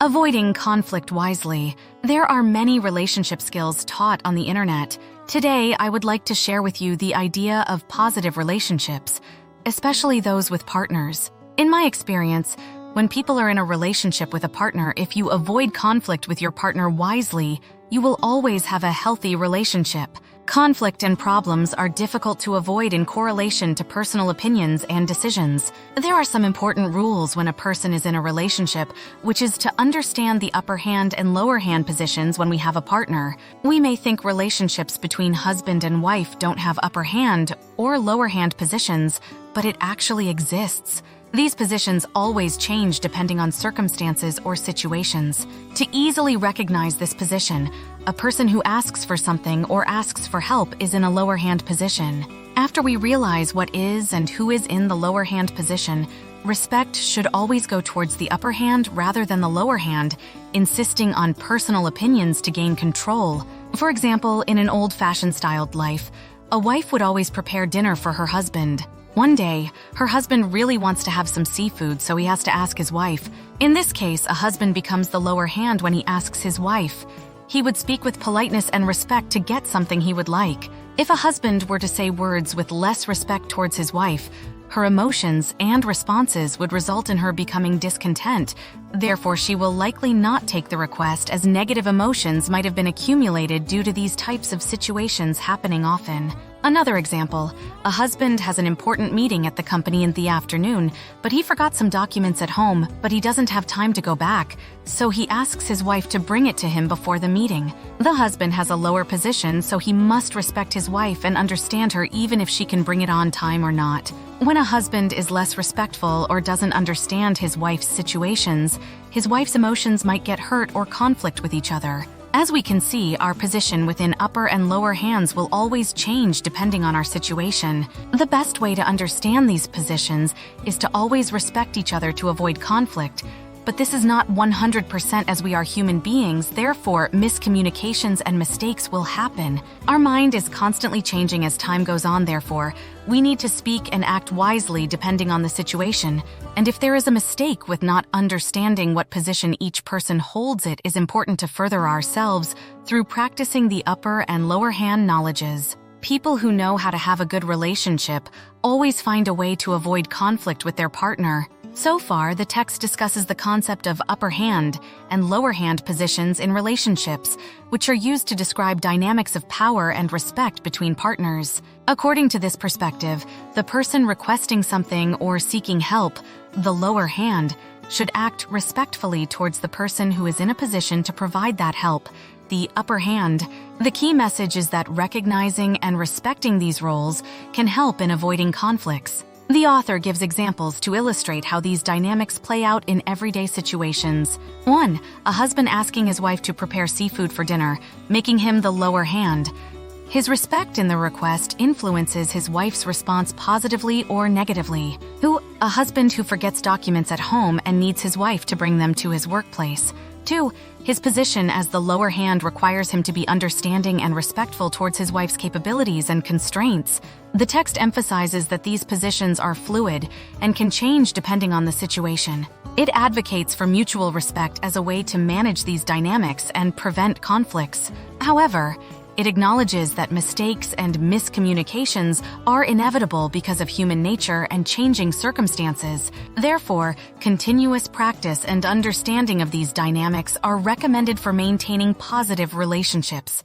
Avoiding conflict wisely. There are many relationship skills taught on the internet. Today, I would like to share with you the idea of positive relationships, especially those with partners. In my experience, when people are in a relationship with a partner, if you avoid conflict with your partner wisely, you will always have a healthy relationship. Conflict and problems are difficult to avoid in correlation to personal opinions and decisions. There are some important rules when a person is in a relationship, which is to understand the upper hand and lower hand positions when we have a partner. We may think relationships between husband and wife don't have upper hand or lower hand positions, but it actually exists. These positions always change depending on circumstances or situations. To easily recognize this position, a person who asks for something or asks for help is in a lower hand position. After we realize what is and who is in the lower hand position, respect should always go towards the upper hand rather than the lower hand, insisting on personal opinions to gain control. For example, in an old-fashioned styled life, a wife would always prepare dinner for her husband. One day, her husband really wants to have some seafood, so he has to ask his wife. In this case, a husband becomes the lower hand when he asks his wife. He would speak with politeness and respect to get something he would like. If a husband were to say words with less respect towards his wife, her emotions and responses would result in her becoming discontent. Therefore, she will likely not take the request, as negative emotions might have been accumulated due to these types of situations happening often. Another example, a husband has an important meeting at the company in the afternoon, but he forgot some documents at home, but he doesn't have time to go back, so he asks his wife to bring it to him before the meeting. The husband has a lower position, so he must respect his wife and understand her even if she can bring it on time or not. When a husband is less respectful or doesn't understand his wife's situations, his wife's emotions might get hurt or conflict with each other. As we can see, our position within upper and lower hands will always change depending on our situation. The best way to understand these positions is to always respect each other to avoid conflict. But this is not 100% as we are human beings, therefore miscommunications and mistakes will happen. Our mind is constantly changing as time goes on, therefore, we need to speak and act wisely depending on the situation. And if there is a mistake with not understanding what position each person holds, it is important to further ourselves through practicing the upper and lower hand knowledges. People who know how to have a good relationship always find a way to avoid conflict with their partner. So far, the text discusses the concept of upper hand and lower hand positions in relationships, which are used to describe dynamics of power and respect between partners. According to this perspective, the person requesting something or seeking help, the lower hand, should act respectfully towards the person who is in a position to provide that help, the upper hand. The key message is that recognizing and respecting these roles can help in avoiding conflicts. The author gives examples to illustrate how these dynamics play out in everyday situations. 1. A husband asking his wife to prepare seafood for dinner, making him the lower hand. His respect in the request influences his wife's response positively or negatively. 2. A husband who forgets documents at home and needs his wife to bring them to his workplace. 2. His position as the lower hand requires him to be understanding and respectful towards his wife's capabilities and constraints. The text emphasizes that these positions are fluid and can change depending on the situation. It advocates for mutual respect as a way to manage these dynamics and prevent conflicts. However, it acknowledges that mistakes and miscommunications are inevitable because of human nature and changing circumstances. Therefore, continuous practice and understanding of these dynamics are recommended for maintaining positive relationships.